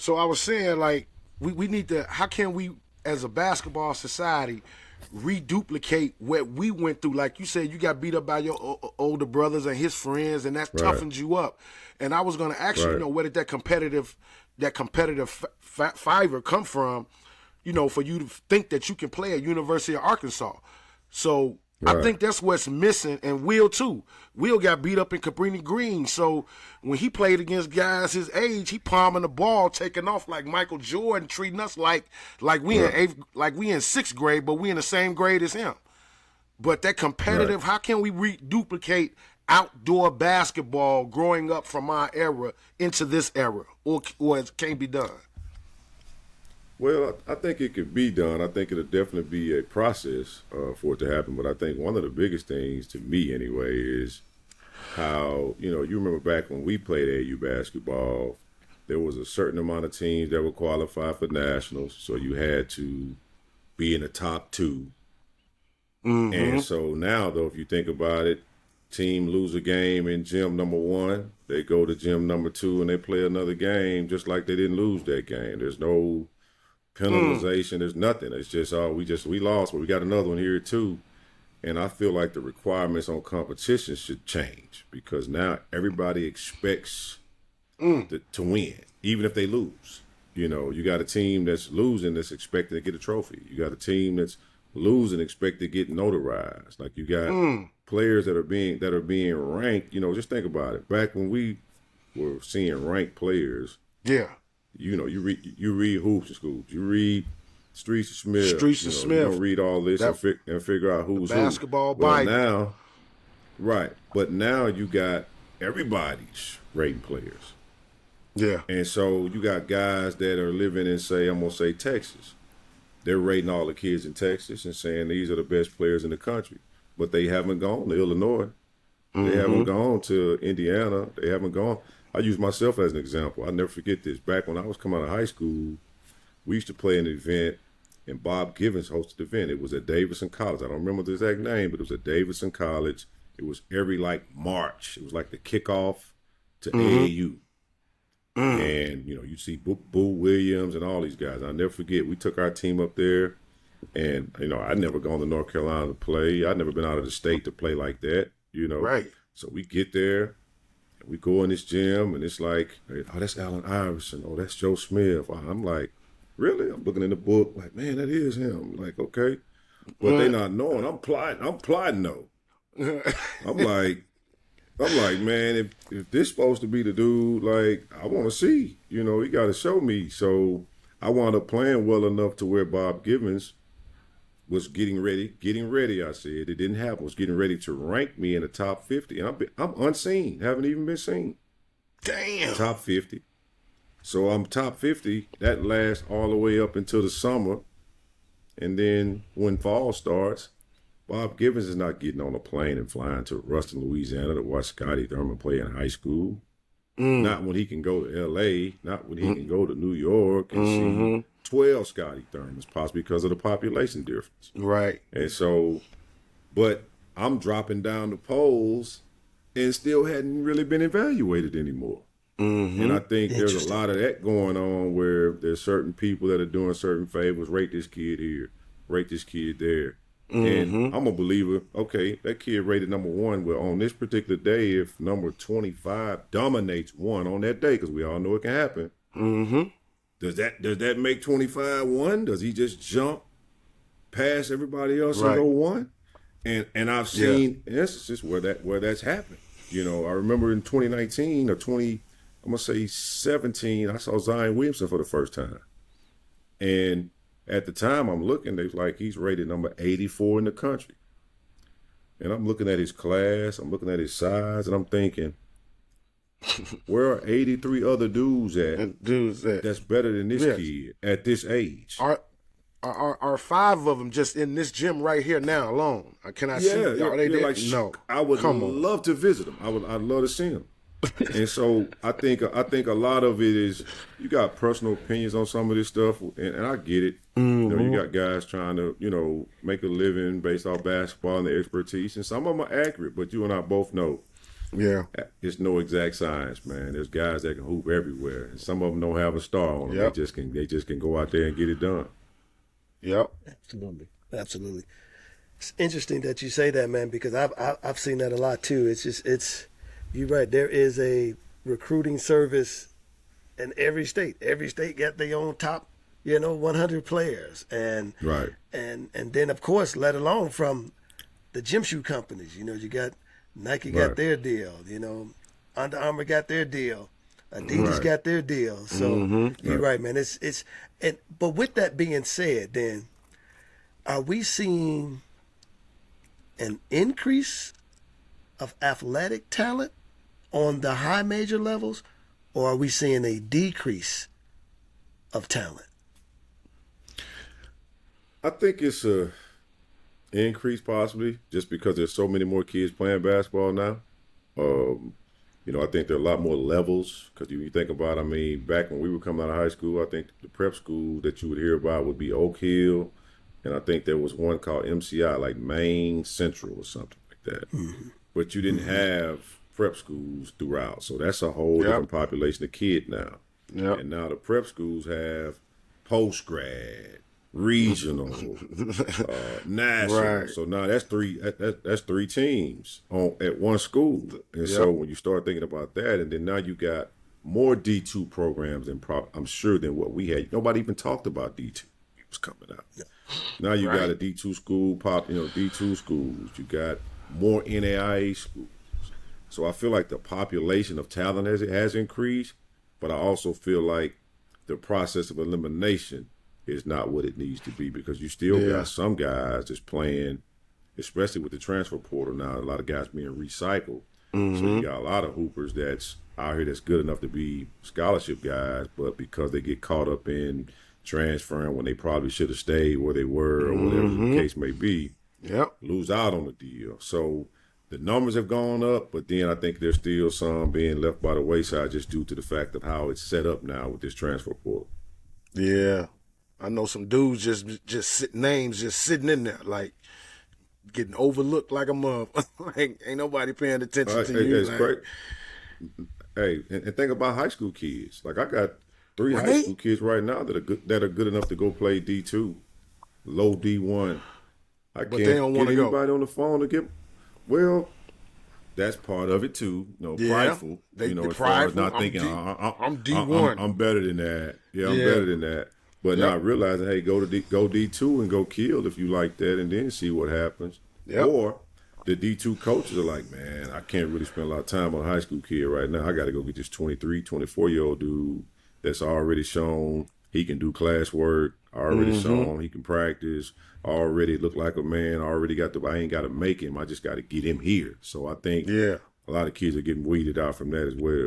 So I was saying, like, we need to. How can we, as a basketball society, reduplicate what we went through? Like you said, you got beat up by your older brothers and his friends, and that Right. toughens you up. And I was going to ask you, Right. where did that competitive fiber come from? For you to think that you can play at University of Arkansas. So I Right. think that's what's missing, and Will too. Will got beat up in Cabrini Green, so when he played against guys his age, he palming the ball, taking off like Michael Jordan, treating us like we in eighth, like we in sixth grade, but we in the same grade as him. But that competitive, Right. how can we reduplicate outdoor basketball growing up from our era into this era, or it can't be done? Well, I think it could be done. I think it'll definitely be a process for it to happen. But I think one of the biggest things to me, anyway, is how, you remember back when we played AAU basketball, there was a certain amount of teams that would qualify for nationals. So you had to be in the top two. And so now, though, if you think about it, team lose a game in gym number one, they go to gym number two and they play another game just like they didn't lose that game. There's no penalization. There's nothing. It's just we lost, but we got another one here too. And I feel like the requirements on competition should change because now everybody expects to win, even if they lose. You got a team that's losing that's expected to get a trophy. You got a team that's losing expected to get notarized. Like you got players that are being ranked. Just think about it. Back when we were seeing ranked players, yeah. You read hoops in schools. You read Streets of Smith. Smith. You don't read all this and figure out who's basketball who. Well, Bible. now, right. But now you got everybody's rating players. Yeah. And so you got guys that are living in, I'm going to say Texas. They're rating all the kids in Texas and saying these are the best players in the country. But they haven't gone to Illinois. They haven't gone to Indiana. They haven't gone. I use myself as an example. I'll never forget this. Back when I was coming out of high school, we used to play an event, and Bob Givens hosted the event. It was at Davidson College. I don't remember the exact name, but it was at Davidson College. It was every, March. It was like the kickoff to AAU. And, you see Boo Williams and all these guys. I'll never forget, we took our team up there, and, I'd never gone to North Carolina to play. I'd never been out of the state to play like that, Right. So we get there. We go in this gym, and it's like, oh, that's Allen Iverson. Oh, that's Joe Smith. I'm like, really? I'm looking in the book, like, man, that is him. I'm like, okay. But they not knowing. I'm plotting though. I'm like, man, if this supposed to be the dude, like, I want to see. He got to show me. So I wound up playing well enough to where Bob Givens was getting ready, I said. It didn't happen. Was getting ready to rank me in the top 50. And I'm unseen. Haven't even been seen. Damn. Top 50. So I'm top 50. That lasts all the way up until the summer. And then when fall starts, Bob Givens is not getting on a plane and flying to Ruston, Louisiana to watch Scotty Thurman play in high school. Not when he can go to L.A., not when he can go to New York and see 12 Scotty Thurmans, possibly because of the population difference. Right. And so, but I'm dropping down the polls and still hadn't really been evaluated anymore. And I think there's a lot of that going on where there's certain people that are doing certain favors, rate this kid here, rate this kid there. And I'm a believer, okay, that kid rated number one. Well, on this particular day, if number 25 dominates one on that day, because we all know it can happen, does that make 25 one? Does he just jump past everybody else and go one? And I've seen instances where that's happened. I remember in 2019 or 17, I saw Zion Williamson for the first time. And at the time I'm looking, they was like, he's rated number 84 in the country. And I'm looking at his class, I'm looking at his size, and I'm thinking, where are 83 other dudes at that's better than this kid at this age? Are 5 of them just in this gym right here now alone? Can I see? Are they there? Like, no. I would love to visit them. I'd love to see them. And so I think a lot of it is you got personal opinions on some of this stuff, and I get it. You got guys trying to make a living based off basketball and their expertise, and some of them are accurate. But you and I both know Yeah. It's no exact science, man. There's guys that can hoop everywhere, and some of them don't have a star on them. Yep. They just can go out there and get it done. Yep. Absolutely, absolutely. It's interesting that you say that, man, because I've seen that a lot too. It's you're right. There is a recruiting service in every state. Every state got their own top, 100 players, and Right. and then of course, let alone from the gym shoe companies. You got Nike got Right. their deal. Under Armour got their deal. Adidas Right. got their deal. So you're right, man. But with that being said, then are we seeing an increase of athletic talent on the high major levels, or are we seeing a decrease of talent? I think it's a increase possibly just because there's so many more kids playing basketball now. I think there are a lot more levels because you think about, back when we were coming out of high school, I think the prep school that you would hear about would be Oak Hill, and I think there was one called MCI, like Maine Central or something like that. Mm-hmm. But you didn't have prep schools throughout, so that's a whole different population of kid now. Yep. And now the prep schools have post-grad, regional, national. Right. So now that's three teams at one school. And so when you start thinking about that, and then now you got more D2 programs I'm sure than what we had. Nobody even talked about D2. It was coming out. Yeah. Now you got a D2 school D2 schools. You got more NAIA schools. So I feel like the population of talent has increased, but I also feel like the process of elimination is not what it needs to be because you still got some guys just playing, especially with the transfer portal now, a lot of guys being recycled. Mm-hmm. So you got a lot of hoopers that's out here that's good enough to be scholarship guys, but because they get caught up in transferring when they probably should have stayed where they were or whatever the case may be, lose out on the deal. So the numbers have gone up, but then I think there's still some being left by the wayside just due to the fact of how it's set up now with this transfer portal. Yeah. I know some dudes names just sitting in there, like getting overlooked like a mother. Like ain't nobody paying attention to you. It's great. Hey, and think about high school kids. Like I got 3 high school kids right now that are good enough to go play D2, low D1. But they don't want to go. Anybody on the phone to get. Well, that's part of it too. Prideful. As far as not thinking I'm D1. I'm better than that. Yeah, I'm better than that. But not realizing, hey, go D2 and go kill if you like that, and then see what happens. Yep. Or the D2 coaches are like, man, I can't really spend a lot of time on a high school kid right now. I got to go get this 23, 24-year-old dude that's already shown he can do classwork, already shown he can practice, already look like a man, I ain't got to make him. I just got to get him here. So I think a lot of kids are getting weeded out from that as well.